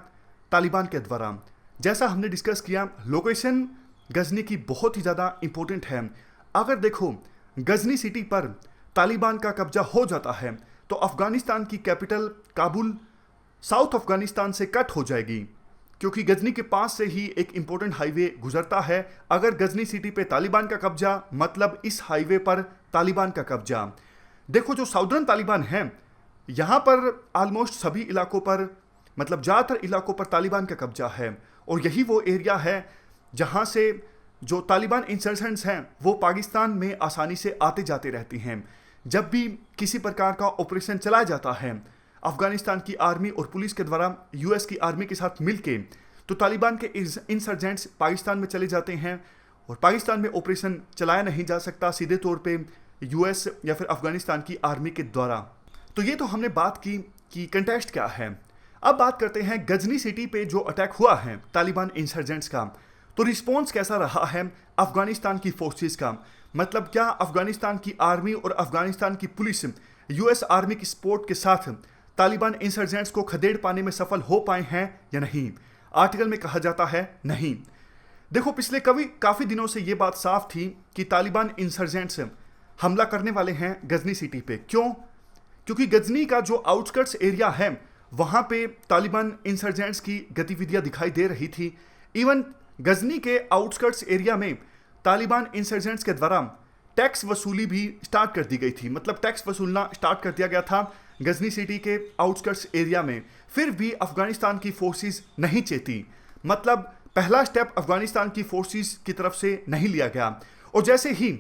तालिबान के द्वारा। जैसा हमने डिस्कस किया, लोकेशन गजनी की बहुत ही ज़्यादा इंपॉर्टेंट है। अगर देखो गजनी सिटी पर तालिबान का कब्जा हो जाता है तो अफगानिस्तान की कैपिटल काबुल साउथ अफगानिस्तान से कट हो जाएगी, क्योंकि गजनी के पास से ही एक इंपॉर्टेंट हाईवे गुजरता है। अगर गजनी सिटी पे तालिबान का कब्जा मतलब इस हाईवे पर तालिबान का कब्जा। देखो जो साउदर्न तालिबान है यहाँ पर ऑलमोस्ट सभी इलाकों पर, मतलब ज़्यादातर इलाकों पर तालिबान का कब्जा है, और यही वो एरिया है जहाँ से जो तालिबान इंसर्जेंट्स हैं वो पाकिस्तान में आसानी से आते जाते रहती हैं। जब भी किसी प्रकार का ऑपरेशन चलाया जाता है अफगानिस्तान की आर्मी और पुलिस के द्वारा यूएस की आर्मी के साथ मिलके, तो तालिबान के इंसर्जेंट्स पाकिस्तान में चले जाते हैं, और पाकिस्तान में ऑपरेशन चलाया नहीं जा सकता सीधे तौर पे यूएस या फिर अफगानिस्तान की आर्मी के द्वारा। तो ये तो हमने बात की कि कंटेक्स्ट क्या है। अब बात करते हैं गजनी सिटी पे जो अटैक हुआ है तालिबान इंसर्जेंट्स का, तो रिस्पॉन्स कैसा रहा है अफगानिस्तान की फोर्सेस का। मतलब क्या अफगानिस्तान की आर्मी और अफगानिस्तान की पुलिस यूएस आर्मी की सपोर्ट के साथ तालिबान इंसर्जेंट्स को खदेड़ पाने में सफल हो पाए हैं या नहीं? आर्टिकल में कहा जाता है नहीं। देखो पिछले काफ़ी दिनों से ये बात साफ थी कि तालिबान इंसर्जेंट्स हमला करने वाले हैं गजनी सिटी पे। क्यों? क्योंकि गजनी का जो आउटस्कर्ट्स एरिया है वहाँ पे तालिबान इंसर्जेंट्स की गतिविधियाँ दिखाई दे रही थी। इवन गजनी के आउटस्कर्ट्स एरिया में तालिबान इंसर्जेंट्स के द्वारा टैक्स वसूली भी स्टार्ट कर दी गई थी, मतलब टैक्स वसूलना स्टार्ट कर दिया गया था गजनी सिटी के आउटस्कर्ट्स एरिया में। फिर भी अफगानिस्तान की फोर्सेस नहीं चेती, मतलब पहला स्टेप अफगानिस्तान की फोर्सेस की तरफ से नहीं लिया गया। और जैसे ही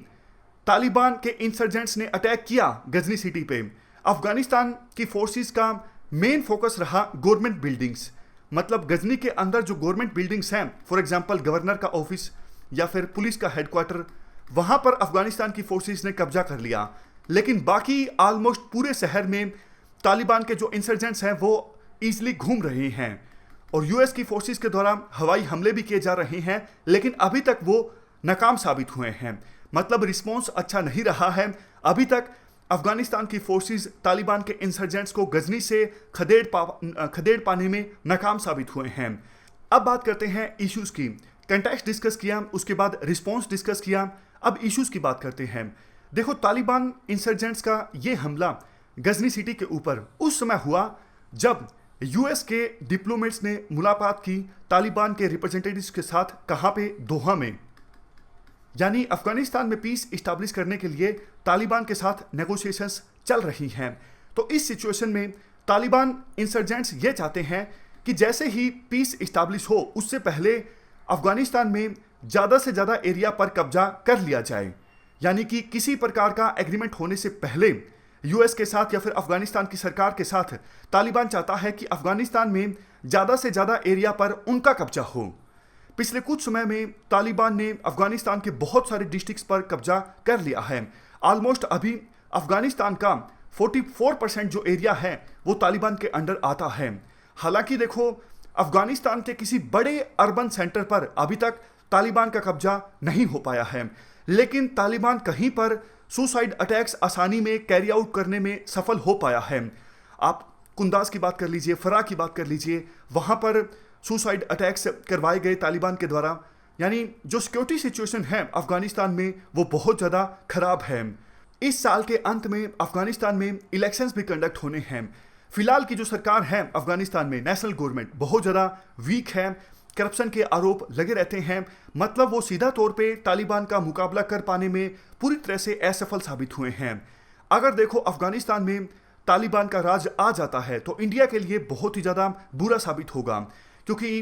तालिबान के इंसर्जेंट्स ने अटैक किया गजनी सिटी पे, अफगानिस्तान की फोर्सेस का मेन फोकस रहा गवर्नमेंट बिल्डिंग्स, मतलब गजनी के अंदर जो गवर्नमेंट बिल्डिंग्स हैं, फॉर एग्जांपल गवर्नर का ऑफिस या फिर पुलिस का हेडक्वार्टर, वहां पर अफगानिस्तान की फोर्सेस ने कब्जा कर लिया। लेकिन बाकी ऑलमोस्ट पूरे शहर में तालिबान के जो इंसर्जेंट्स हैं वो ईजिली घूम रहे हैं, और यूएस की फोर्सेस के द्वारा हवाई हमले भी किए जा रहे हैं, लेकिन अभी तक वो नाकाम साबित हुए हैं। मतलब रिस्पॉन्स अच्छा नहीं रहा है। अभी तक अफगानिस्तान की फोर्सेस तालिबान के इंसर्जेंट्स को गजनी से खदेड़ पाने में नाकाम साबित हुए हैं। अब बात करते हैं इश्यूज की। कंटेक्स्ट डिस्कस किया, उसके बाद रिस्पॉन्स डिस्कस किया, अब इश्यूज की बात करते हैं। देखो तालिबान इंसर्जेंट्स का ये हमला गजनी सिटी के ऊपर उस समय हुआ जब यूएस के डिप्लोमेट्स ने मुलाकात की तालिबान के रिप्रेजेंटेटिव्स के साथ। कहां पे? दोहा में। यानी अफगानिस्तान में पीस इस्टेब्लिश करने के लिए तालिबान के साथ नेगोशिएशंस चल रही हैं। तो इस सिचुएशन में तालिबान इंसर्जेंट्स ये चाहते हैं कि जैसे ही पीस इस्टेब्लिश हो उससे पहले अफगानिस्तान में ज़्यादा से ज़्यादा एरिया पर कब्जा कर लिया जाए। यानी कि किसी प्रकार का एग्रीमेंट होने से पहले यूएस के साथ या फिर अफगानिस्तान की सरकार के साथ तालिबान चाहता है कि अफगानिस्तान में ज़्यादा से ज़्यादा एरिया पर उनका कब्जा हो। पिछले कुछ समय में तालिबान ने अफगानिस्तान के बहुत सारे डिस्ट्रिक्ट्स पर कब्जा कर लिया है। ऑलमोस्ट अभी अफगानिस्तान का 44% जो एरिया है वो तालिबान के अंडर आता है। हालांकि देखो, अफगानिस्तान के किसी बड़े अर्बन सेंटर पर अभी तक तालिबान का कब्जा नहीं हो पाया है, लेकिन तालिबान कहीं पर सुसाइड अटैक्स आसानी में कैरी आउट करने में सफल हो पाया है। आप कुंदास की बात कर लीजिए, फरा की बात कर लीजिए, वहां पर सुसाइड अटैक्स करवाए गए तालिबान के द्वारा। यानी जो सिक्योरिटी सिचुएशन है अफगानिस्तान में वो बहुत ज़्यादा खराब है। इस साल के अंत में अफगानिस्तान में इलेक्शंस भी कंडक्ट होने हैं। फिलहाल की जो सरकार है अफगानिस्तान में, नेशनल गवर्नमेंट, बहुत ज़्यादा वीक है। करप्शन के आरोप लगे रहते हैं। मतलब वो सीधा तौर पे तालिबान का मुकाबला कर पाने में पूरी तरह से असफल साबित हुए हैं। अगर देखो अफगानिस्तान में तालिबान का राज आ जाता है तो इंडिया के लिए बहुत ही ज़्यादा बुरा साबित होगा, क्योंकि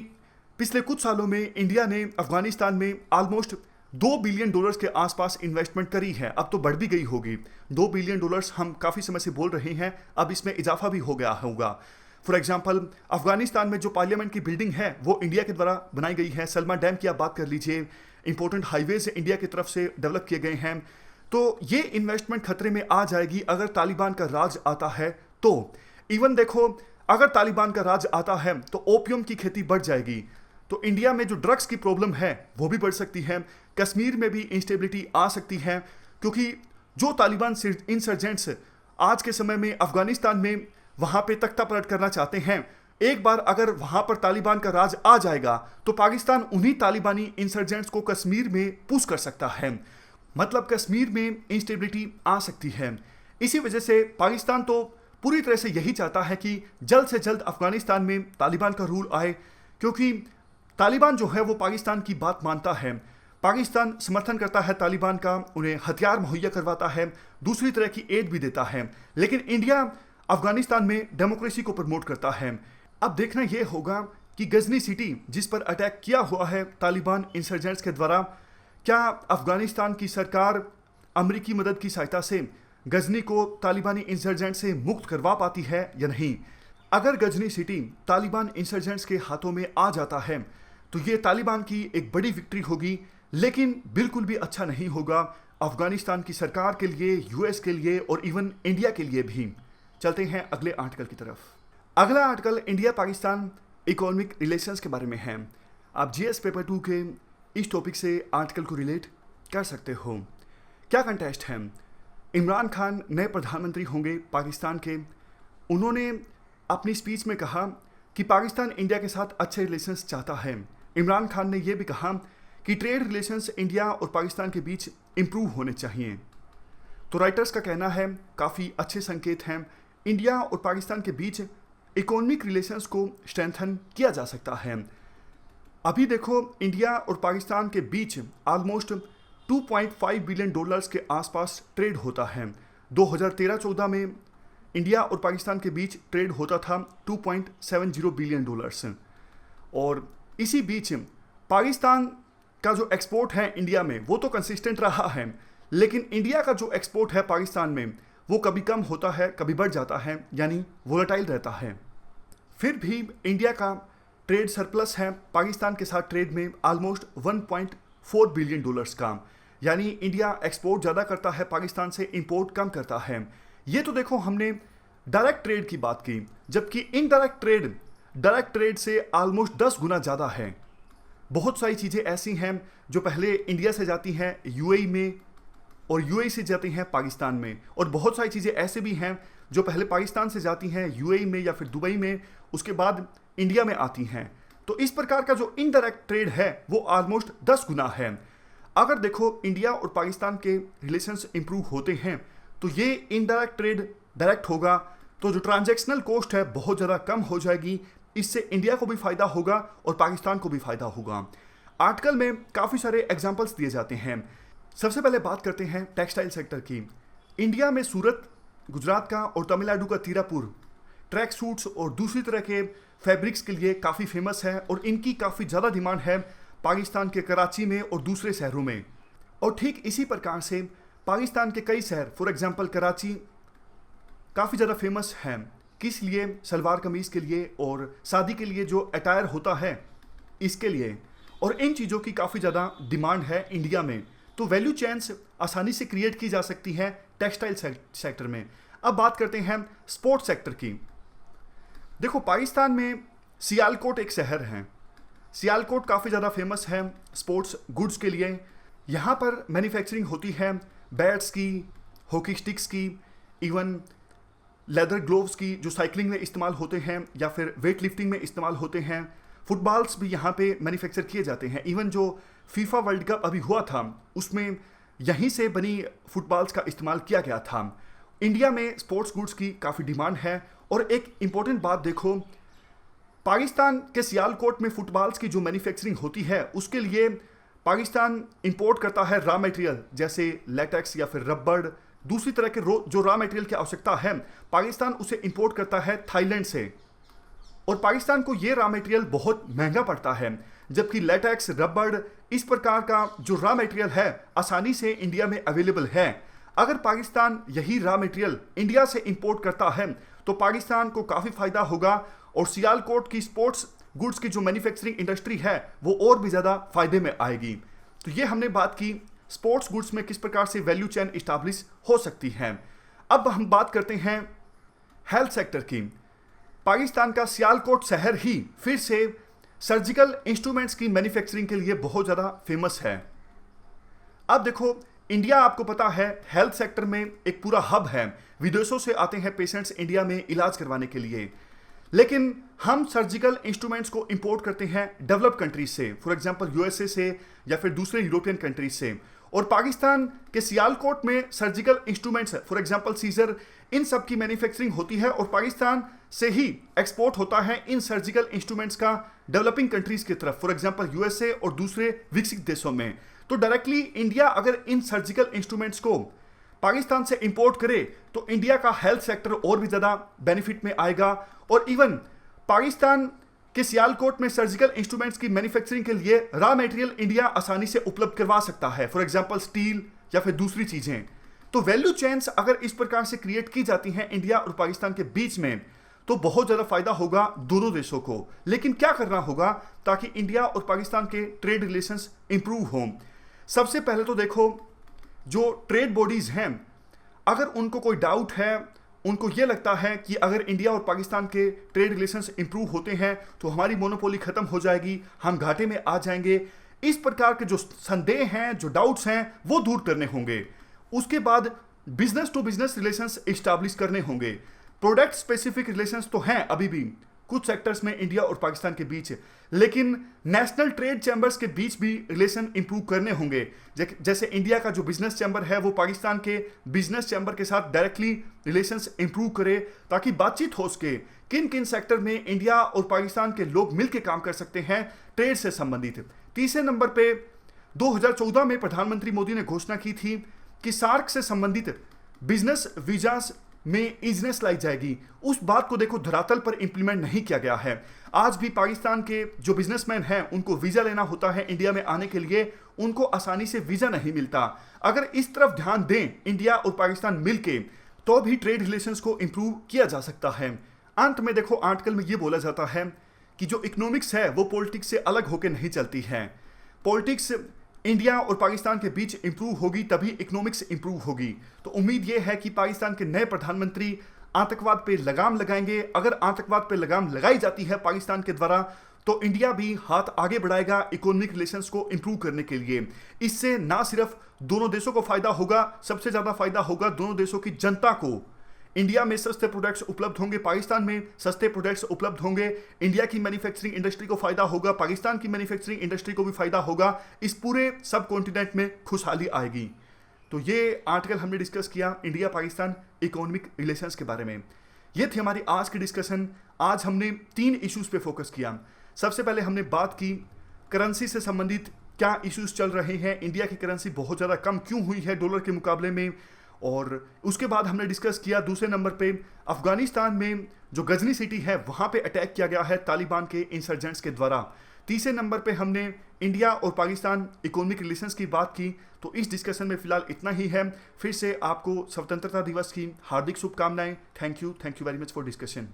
पिछले कुछ सालों में इंडिया ने अफगानिस्तान में ऑलमोस्ट $2 बिलियन के आसपास इन्वेस्टमेंट करी है। अब तो बढ़ भी गई होगी। $2 बिलियन हम काफ़ी समय से बोल रहे हैं, अब इसमें इजाफा भी हो गया होगा। फॉर एग्जाम्पल, अफगानिस्तान में जो पार्लियामेंट की बिल्डिंग है वो इंडिया के द्वारा बनाई गई है। सलमा डैम की आप बात कर लीजिए, इंपॉर्टेंट हाईवेज इंडिया की तरफ से डेवलप किए गए हैं। तो ये इन्वेस्टमेंट खतरे में आ जाएगी अगर तालिबान का राज आता है तो। इवन देखो, अगर तालिबान का राज आता है तो ओपियम की खेती बढ़ जाएगी। तो इंडिया में जो ड्रग्स की प्रॉब्लम है वो भी बढ़ सकती है। कश्मीर में भी इंस्टेबिलिटी आ सकती है, क्योंकि जो तालिबान इंसर्जेंट्स आज के समय में अफगानिस्तान में वहाँ पे तख्ता पलट करना चाहते हैं, एक बार अगर वहाँ पर तालिबान का राज आ जाएगा तो पाकिस्तान उन्हीं तालिबानी इंसर्जेंट्स को कश्मीर में पुश कर सकता है। मतलब कश्मीर में इंस्टेबिलिटी आ सकती है। इसी वजह से पाकिस्तान तो पूरी तरह से यही चाहता है कि जल्द से जल्द अफगानिस्तान में तालिबान का रूल आए, क्योंकि तालिबान जो है वो पाकिस्तान की बात मानता है। पाकिस्तान समर्थन करता है तालिबान का, उन्हें हथियार मुहैया करवाता है, दूसरी तरह की एड भी देता है। लेकिन इंडिया अफगानिस्तान में डेमोक्रेसी को प्रमोट करता है। अब देखना यह होगा कि गजनी सिटी जिस पर अटैक किया हुआ है तालिबान इंसर्जेंट्स के द्वारा, क्या अफगानिस्तान की सरकार अमेरिकी मदद की सहायता से गजनी को तालिबानी इंसर्जेंट से मुक्त करवा पाती है या नहीं। अगर गजनी सिटी तालिबान इंसर्जेंट्स के हाथों में आ जाता है तो ये तालिबान की एक बड़ी विक्ट्री होगी, लेकिन बिल्कुल भी अच्छा नहीं होगा अफगानिस्तान की सरकार के लिए, यूएस के लिए और इवन इंडिया के लिए भी। चलते हैं अगले आर्टिकल की तरफ। अगला article India Pakistan economic relations के बारे में है। आप जीएस पेपर 2 के इस टॉपिक से आर्टिकल को रिलेट कर सकते हो। क्या कंटेस्ट है? इमरान खान नए प्रधानमंत्री होंगे पाकिस्तान के। उन्होंने अपनी स्पीच में कहा कि पाकिस्तान इंडिया के साथ अच्छे रिलेशंस चाहता है। इमरान खान ने यह भी कहा कि ट्रेड रिलेशंस इंडिया और पाकिस्तान के बीच इम्प्रूव होने चाहिए। तो राइटर्स का कहना है काफ़ी अच्छे संकेत हैं। इंडिया और पाकिस्तान के बीच इकोनॉमिक रिलेशंस को स्ट्रेंथन किया जा सकता है। अभी देखो, इंडिया और पाकिस्तान के बीच ऑलमोस्ट $2.5 बिलियन के आसपास ट्रेड होता है। 2013-14 में इंडिया और पाकिस्तान के बीच ट्रेड होता था $2.70 बिलियन। और इसी बीच पाकिस्तान का जो एक्सपोर्ट है इंडिया में वो तो कंसिस्टेंट रहा है, लेकिन इंडिया का जो एक्सपोर्ट है पाकिस्तान में वो कभी कम होता है, कभी बढ़ जाता है, यानी वोलेटाइल रहता है। फिर भी इंडिया का ट्रेड सरप्लस है पाकिस्तान के साथ ट्रेड में ऑलमोस्ट $1.4 बिलियन का। यानी इंडिया एक्सपोर्ट ज़्यादा करता है पाकिस्तान से, इंपोर्ट कम करता है। ये तो देखो हमने डायरेक्ट ट्रेड की बात की, जबकि इनडायरेक्ट ट्रेड डायरेक्ट ट्रेड से ऑलमोस्ट 10 गुना ज़्यादा है। बहुत सारी चीज़ें ऐसी हैं जो पहले इंडिया से जाती हैं यूएई में और यूएई से जाती हैं पाकिस्तान में, और बहुत सारी चीज़ें ऐसे भी हैं जो पहले पाकिस्तान से जाती हैं यूएई में या फिर दुबई में, उसके बाद इंडिया में आती हैं। तो इस प्रकार का जो इनडायरेक्ट ट्रेड है वो ऑलमोस्ट 10 गुना है। अगर देखो इंडिया और पाकिस्तान के रिलेशंस इंप्रूव होते हैं तो ये इनडायरेक्ट ट्रेड डायरेक्ट होगा तो जो ट्रांजैक्शनल कॉस्ट है बहुत ज़्यादा कम हो जाएगी। इससे इंडिया को भी फ़ायदा होगा और पाकिस्तान को भी फ़ायदा होगा। आर्टिकल में काफ़ी सारे एग्जांपल्स दिए जाते हैं। सबसे पहले बात करते हैं टेक्सटाइल सेक्टर की। इंडिया में सूरत गुजरात का और तमिलनाडु का तीरापुर ट्रैक सूट्स और दूसरी तरह के फैब्रिक्स के लिए काफ़ी फेमस है और इनकी काफ़ी ज़्यादा डिमांड है पाकिस्तान के कराची में और दूसरे शहरों में। और ठीक इसी प्रकार से पाकिस्तान के कई शहर, फॉर एग्जांपल कराची, काफ़ी ज़्यादा फेमस हैं किस लिए, सलवार कमीज़ के लिए और शादी के लिए जो अटायर होता है इसके लिए। और इन चीज़ों की काफ़ी ज़्यादा डिमांड है इंडिया में, तो वैल्यू चेन्स आसानी से क्रिएट की जा सकती है टेक्सटाइल सेक्टर में। अब बात करते हैं स्पोर्ट्स सेक्टर की। देखो, पाकिस्तान में सियालकोट एक शहर है। सियालकोट काफ़ी ज़्यादा फेमस है स्पोर्ट्स गुड्स के लिए। यहाँ पर मैन्युफैक्चरिंग होती है बैट्स की, हॉकी स्टिक्स की, इवन लेदर ग्लोव्स की जो साइकिलिंग में इस्तेमाल होते हैं या फिर वेट लिफ्टिंग में इस्तेमाल होते हैं। फुटबॉल्स भी यहाँ पे मैन्युफैक्चर किए जाते हैं। इवन जो फीफा वर्ल्ड कप अभी हुआ था उसमें यहीं से बनी फुटबॉल्स का इस्तेमाल किया गया था। इंडिया में स्पोर्ट्स गुड्स की काफ़ी डिमांड है। और एक इम्पॉर्टेंट बात देखो, पाकिस्तान के सियालकोट में फुटबॉल्स की जो मैन्युफैक्चरिंग होती है उसके लिए पाकिस्तान इंपोर्ट करता है रॉ मटेरियल जैसे लेटेक्स या फिर रबड़, दूसरी तरह के जो रॉ मटेरियल की आवश्यकता है पाकिस्तान उसे इंपोर्ट करता है थाईलैंड से। और पाकिस्तान को ये रॉ मटेरियल बहुत महंगा पड़ता है, जबकि लेटेक्स, रबड़, इस प्रकार का जो रॉ मटेरियल है आसानी से इंडिया में अवेलेबल है। अगर पाकिस्तान यही रॉ मटेरियल इंडिया से इंपोर्ट करता है तो पाकिस्तान को काफ़ी फ़ायदा होगा और सियालकोट की स्पोर्ट्स गुड्स की जो मैन्युफैक्चरिंग इंडस्ट्री है वो और भी ज़्यादा फ़ायदे में आएगी। तो ये हमने बात की स्पोर्ट्स गुड्स में किस प्रकार से वैल्यू चेन इस्टाब्लिश हो सकती है। अब हम बात करते हैं हेल्थ सेक्टर की। पाकिस्तान का सियालकोट शहर ही फिर से सर्जिकल इंस्ट्रूमेंट्स की मैन्युफैक्चरिंग के लिए बहुत ज़्यादा फेमस है। अब देखो, इंडिया आपको पता है हेल्थ सेक्टर में एक पूरा हब है। विदेशों से आते हैं पेशेंट्स इंडिया में इलाज करवाने के लिए, लेकिन हम सर्जिकल इंस्ट्रूमेंट्स को इंपोर्ट करते हैं डेवलप्ड कंट्रीज से, फॉर एग्जांपल यूएसए से या फिर दूसरे यूरोपियन कंट्रीज से। और पाकिस्तान के सियालकोट में surgical instruments, for example scissor, इन सब की मैन्युफैक्चरिंग होती है और पाकिस्तान से ही एक्सपोर्ट होता है इन सर्जिकल इंस्ट्रूमेंट्स का डेवलपिंग कंट्रीज की तरफ, फॉर एग्जांपल यूएसए और दूसरे विकसित देशों में। तो डायरेक्टली इंडिया अगर इन सर्जिकल इंस्ट्रूमेंट्स को पाकिस्तान से इंपोर्ट करे तो इंडिया का हेल्थ सेक्टर और भी ज़्यादा बेनिफिट में आएगा। और इवन पाकिस्तान के सियालकोट में सर्जिकल इंस्ट्रूमेंट्स की मैन्युफैक्चरिंग के लिए रॉ मटेरियल इंडिया आसानी से उपलब्ध करवा सकता है, फॉर एग्जांपल स्टील या फिर दूसरी चीज़ें। तो वैल्यू चेन्स अगर इस प्रकार से क्रिएट की जाती हैं इंडिया और पाकिस्तान के बीच में तो बहुत ज़्यादा फायदा होगा दोनों देशों को। लेकिन क्या करना होगा ताकि इंडिया और पाकिस्तान के ट्रेड रिलेशंस इंप्रूव हों? सबसे पहले तो देखो, जो ट्रेड बॉडीज़ हैं अगर उनको कोई डाउट है, उनको ये लगता है कि अगर इंडिया और पाकिस्तान के ट्रेड रिलेशंस इंप्रूव होते हैं तो हमारी मोनोपोली खत्म हो जाएगी, हम घाटे में आ जाएंगे, इस प्रकार के जो संदेह हैं, जो डाउट्स हैं, वो दूर करने होंगे। उसके बाद business to business relations establish करने होंगे। प्रोडक्ट स्पेसिफिक रिलेशंस तो हैं अभी भी कुछ सेक्टर्स में इंडिया और पाकिस्तान के बीच, लेकिन नेशनल ट्रेड चैम्बर्स के बीच भी रिलेशन इंप्रूव करने होंगे। जैसे इंडिया का जो बिजनेस चैम्बर है वो पाकिस्तान के बिजनेस चैम्बर के साथ डायरेक्टली रिलेशंस इंप्रूव करे ताकि बातचीत हो सके किन किन सेक्टर में इंडिया और पाकिस्तान के लोग मिलकर काम कर सकते हैं ट्रेड से संबंधित। तीसरे नंबर पे 2014 में प्रधानमंत्री मोदी ने घोषणा की थी कि सार्क से संबंधित बिजनेस वीजास में ईजनेस लाई जाएगी। उस बात को देखो धरातल पर इंप्लीमेंट नहीं किया गया है। आज भी पाकिस्तान के जो बिजनेसमैन हैं उनको वीज़ा लेना होता है इंडिया में आने के लिए, उनको आसानी से वीज़ा नहीं मिलता। अगर इस तरफ ध्यान दें इंडिया और पाकिस्तान मिलके तो भी ट्रेड रिलेशंस को इंप्रूव किया जा सकता है। अंत में देखो, आर्टिकल में ये बोला जाता है कि जो इकोनॉमिक्स है वो पॉलिटिक्स से अलग होकर नहीं चलती है। पॉलिटिक्स इंडिया और पाकिस्तान के बीच इंप्रूव होगी तभी इकोनॉमिक्स इंप्रूव होगी। तो उम्मीद यह है कि पाकिस्तान के नए प्रधानमंत्री आतंकवाद पे लगाम लगाएंगे। अगर आतंकवाद पे लगाम लगाई जाती है पाकिस्तान के द्वारा तो इंडिया भी हाथ आगे बढ़ाएगा इकोनॉमिक रिलेशंस को इंप्रूव करने के लिए। इससे ना सिर्फ दोनों देशों को फायदा होगा, सबसे ज़्यादा फायदा होगा दोनों देशों की जनता को। इंडिया में सस्ते प्रोडक्ट्स उपलब्ध होंगे, पाकिस्तान में सस्ते प्रोडक्ट्स उपलब्ध होंगे। इंडिया की मैन्युफैक्चरिंग इंडस्ट्री को फायदा होगा, पाकिस्तान की मैन्युफैक्चरिंग इंडस्ट्री को भी फायदा होगा। इस पूरे सब कॉन्टिनेंट में खुशहाली आएगी। तो ये आर्टिकल हमने डिस्कस किया इंडिया पाकिस्तान इकोनॉमिक रिलेशंस के बारे में। ये थी हमारी आज की डिस्कशन। आज हमने 3 इश्यूज पे फोकस किया। सबसे पहले हमने बात की करेंसी से संबंधित क्या इश्यूज चल रहे हैं, इंडिया की करेंसी बहुत ज़्यादा कम क्यों हुई है डॉलर के मुकाबले में। और उसके बाद हमने डिस्कस किया दूसरे नंबर पे अफगानिस्तान में जो गजनी सिटी है वहाँ पे अटैक किया गया है तालिबान के इंसर्जेंट्स के द्वारा। तीसरे नंबर पे हमने इंडिया और पाकिस्तान इकोनॉमिक रिलेशंस की बात की। तो इस डिस्कशन में फिलहाल इतना ही है। फिर से आपको स्वतंत्रता दिवस की हार्दिक शुभकामनाएं। Thank you very much for discussion.